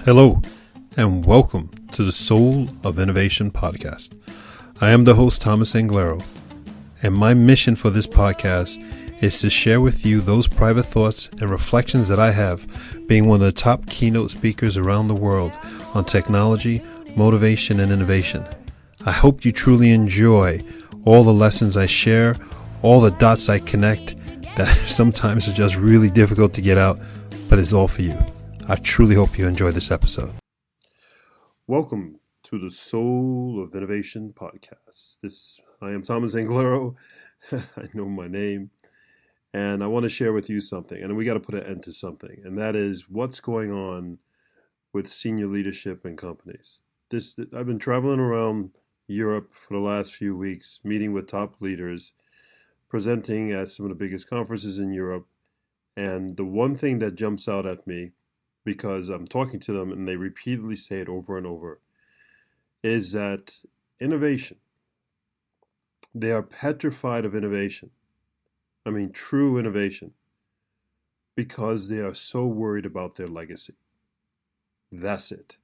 Hello, and welcome to the Soul of Innovation podcast. I am the host, Thomas Anglero, and my mission for this podcast is to share with you those private thoughts and reflections that I have being one of the top keynote speakers around the world on technology, motivation, and innovation. I hope you truly enjoy all the lessons I share, all the dots I connect that sometimes are just really difficult to get out, but it's all for you. I truly hope you enjoy this episode. Welcome to the Soul of Innovation podcast. I am Thomas Anglero. I know my name. And I want to share with you something. And we got to put an end to something. And that is what's going on with senior leadership in companies. I've been traveling around Europe for the last few weeks, meeting with top leaders, presenting at some of the biggest conferences in Europe. And the one thing that jumps out at me, because I'm talking to them and they repeatedly say it over and over, is that innovation, they are petrified of innovation. I mean, true innovation, because they are so worried about their legacy. That's it.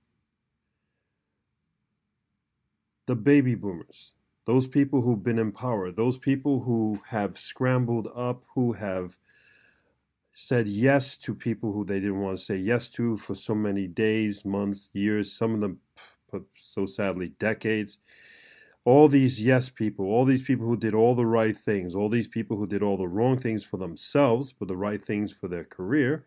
The baby boomers, those people who've been in power, those people who have scrambled up, who have said yes to people who they didn't want to say yes to for so many days, months, years, some of them, so sadly, decades. All these yes people, all these people who did all the right things, all these people who did all the wrong things for themselves, but the right things for their career,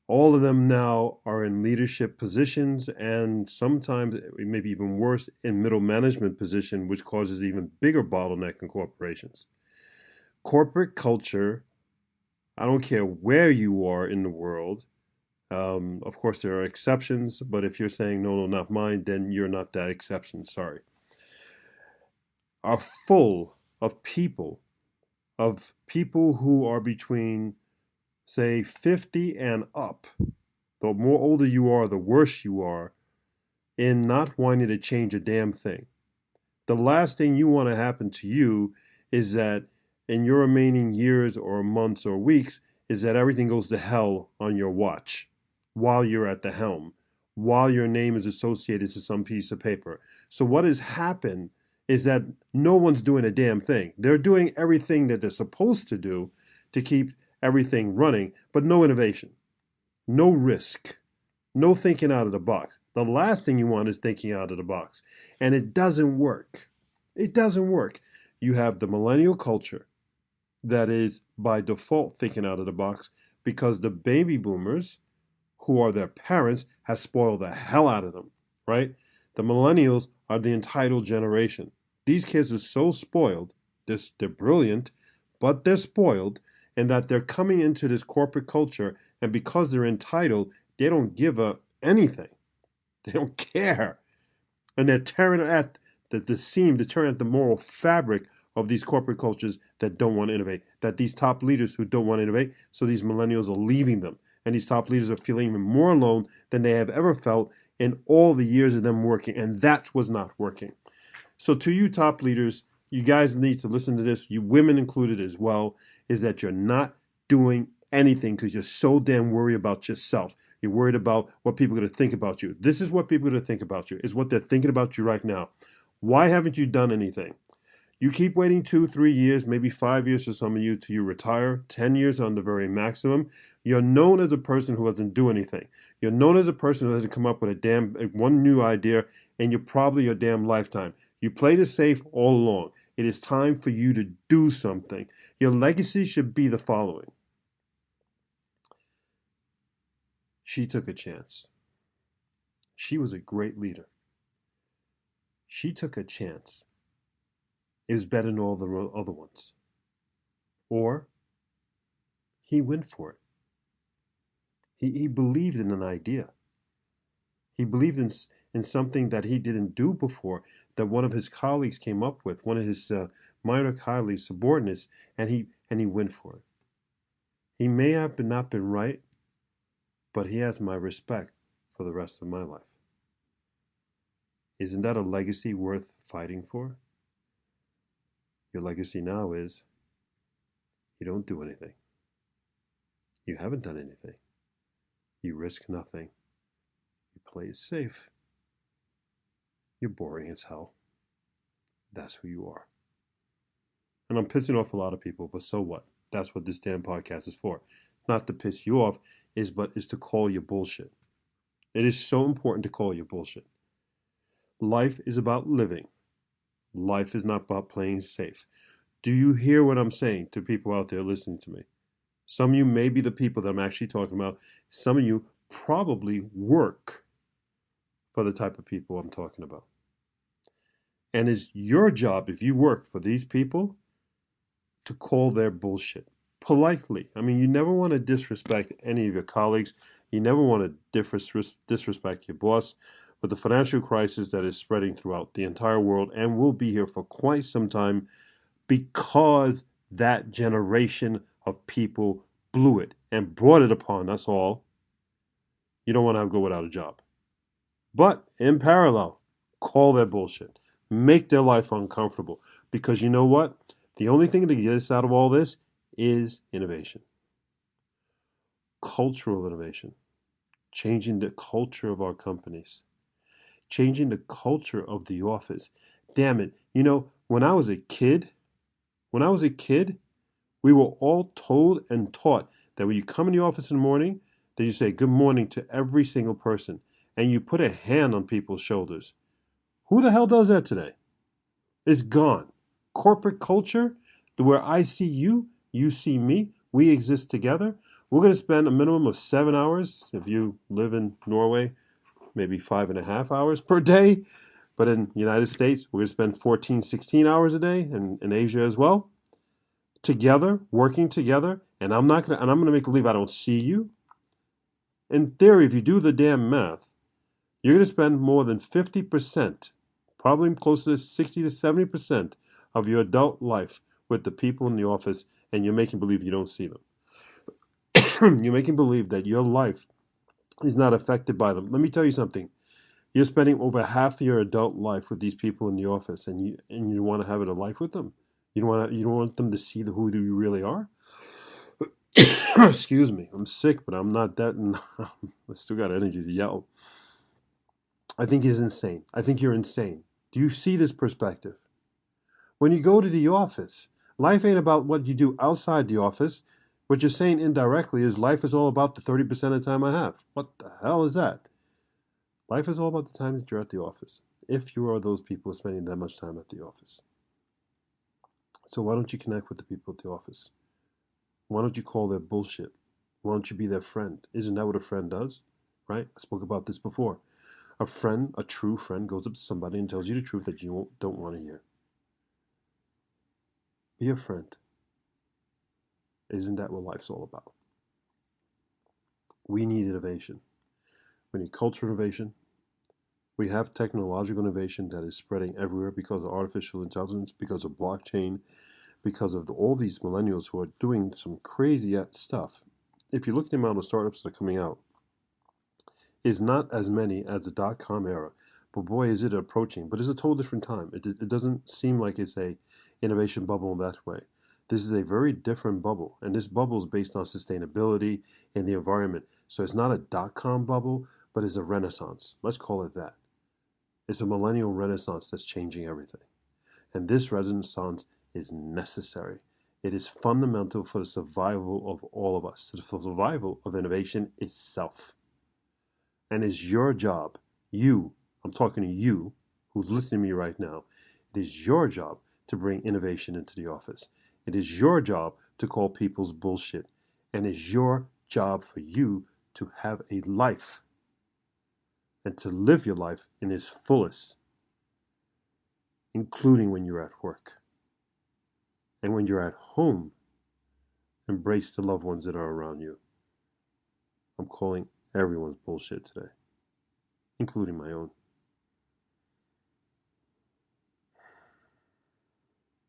all of them now are in leadership positions and sometimes, maybe even worse, in middle management position, which causes even bigger bottleneck in corporations. Corporate culture, I don't care where you are in the world. Of course, there are exceptions, but if you're saying, no, not mine, then you're not that exception, sorry. Are full of people who are between, say, 50 and up. The more older you are, the worse you are in not wanting to change a damn thing. The last thing you want to happen to you is that in your remaining years or months or weeks is that everything goes to hell on your watch while you're at the helm, while your name is associated to some piece of paper. So what has happened is that no one's doing a damn thing. They're doing everything that they're supposed to do to keep everything running, but no innovation, no risk, no thinking out of the box. The last thing you want is thinking out of the box. And it doesn't work. It doesn't work. You have the millennial culture that is by default thinking out of the box because the baby boomers, who are their parents, have spoiled the hell out of them, right? The millennials are the entitled generation. These kids are so spoiled, they're brilliant, but they're spoiled, and that they're coming into this corporate culture, and because they're entitled, they don't give up anything. They don't care. And they're tearing at the seam, they're tearing at the moral fabric of these corporate cultures that don't want to innovate, that these top leaders who don't want to innovate, so these millennials are leaving them. And these top leaders are feeling even more alone than they have ever felt in all the years of them working. And that was not working. So to you top leaders, you guys need to listen to this, you women included as well, is that you're not doing anything because you're so damn worried about yourself. You're worried about what people are going to think about you. This is what people are going to think about you, is what they're thinking about you right now. Why haven't you done anything? You keep waiting 2, 3 years, maybe 5 years for some of you till you retire, 10 years on the very maximum. You're known as a person who doesn't do anything. You're known as a person who doesn't come up with one new idea, and you're probably your damn lifetime. You played it safe all along. It is time for you to do something. Your legacy should be the following. She took a chance. She was a great leader. She took a chance. It was better than all the other ones. Or he went for it. He believed in an idea. He believed in something that he didn't do before, that one of his colleagues came up with, one of his minor colleagues, subordinates, and he went for it. He may have not been right, but he has my respect for the rest of my life. Isn't that a legacy worth fighting for? Your legacy now is you don't do anything. You haven't done anything. You risk nothing. You play it safe. You're boring as hell. That's who you are. And I'm pissing off a lot of people, but so what? That's what this damn podcast is for. Not to piss you off, but is to call you bullshit. It is so important to call you bullshit. Life is about living. Life is not about playing safe. Do you hear what I'm saying to people out there listening to me? Some of you may be the people that I'm actually talking about. Some of you probably work for the type of people I'm talking about. And it's your job, if you work for these people, to call their bullshit politely. I mean, you never want to disrespect any of your colleagues. You never want to disrespect your boss. But the financial crisis that is spreading throughout the entire world and will be here for quite some time because that generation of people blew it and brought it upon us all. You don't want to go without a job. But in parallel, call their bullshit. Make their life uncomfortable. Because you know what? The only thing to get us out of all this is innovation. Cultural innovation. Changing the culture of our companies. Changing the culture of the office. Damn it. You know, when I was a kid, we were all told and taught that when you come in the office in the morning, that you say good morning to every single person. And you put a hand on people's shoulders. Who the hell does that today? It's gone. Corporate culture, where I see you, you see me, we exist together. We're going to spend a minimum of 7 hours, if you live in Norway, maybe 5.5 hours per day. But in the United States, we're going to spend 14, 16 hours a day, and in Asia as well. Together, working together, and I'm going to make believe I don't see you. In theory, if you do the damn math, you're going to spend more than 50%, probably closer to 60 to 70% of your adult life with the people in the office, and you're making believe you don't see them. You're making believe that your life is not affected by them. Let me tell you something. You're spending over half of your adult life with these people in the office, and you want to have a life with them. You don't want them to see who you really are. Excuse me, I'm sick, but I'm not that. I still got energy to yell. I think he's insane. I think you're insane. Do you see this perspective? When you go to the office, life ain't about what you do outside the office. What you're saying indirectly is life is all about the 30% of the time I have. What the hell is that? Life is all about the time that you're at the office. If you are those people spending that much time at the office. So why don't you connect with the people at the office? Why don't you call their bullshit? Why don't you be their friend? Isn't that what a friend does? Right? I spoke about this before. A friend, a true friend, goes up to somebody and tells you the truth that you don't want to hear. Be a friend. Isn't that what life's all about? We need innovation. We need cultural innovation. We have technological innovation that is spreading everywhere because of artificial intelligence, because of blockchain, because of all these millennials who are doing some crazy stuff. If you look at the amount of startups that are coming out, is not as many as the dot-com era, but boy, is it approaching. But it's a total different time. It doesn't seem like it's a innovation bubble in that way. This is a very different bubble, and this bubble is based on sustainability and the environment. So it's not a dot-com bubble, but it's a renaissance. Let's call it that. It's a millennial renaissance that's changing everything. And this renaissance is necessary. It is fundamental for the survival of all of us, for the survival of innovation itself. And it's your job, I'm talking to you, who's listening to me right now, it is your job to bring innovation into the office. It is your job to call people's bullshit. And it's your job for you to have a life and to live your life in its fullest, including when you're at work. And when you're at home, embrace the loved ones that are around you. I'm calling everyone's bullshit today, including my own.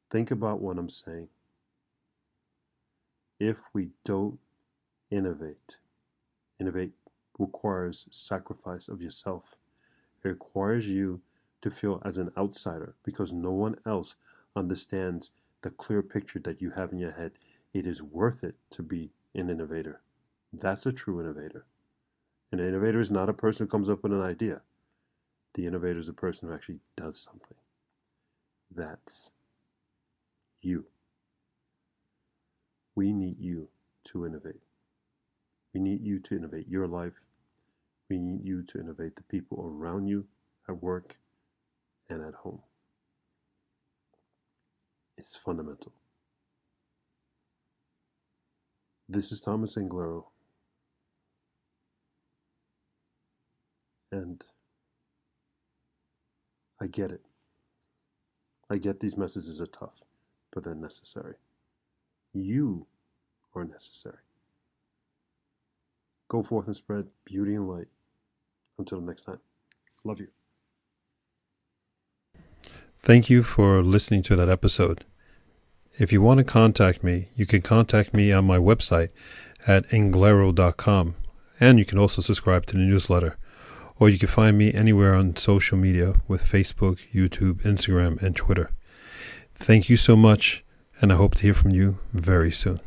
Think about what I'm saying. If we don't innovate requires sacrifice of yourself. It requires you to feel as an outsider because no one else understands the clear picture that you have in your head. It is worth it to be an innovator. That's a true innovator. An innovator is not a person who comes up with an idea. The innovator is a person who actually does something. That's you. We need you to innovate. We need you to innovate your life. We need you to innovate the people around you at work and at home. It's fundamental. This is Thomas Anglero, and I get it. I get these messages are tough, but they're necessary. You are necessary. Go forth and spread beauty and light. Until next time, love you. Thank you for listening to that episode. If you want to contact me, you can contact me on my website at anglero.com, and you can also subscribe to the newsletter, or you can find me anywhere on social media with Facebook, YouTube, Instagram, and Twitter. Thank you so much, and I hope to hear from you very soon.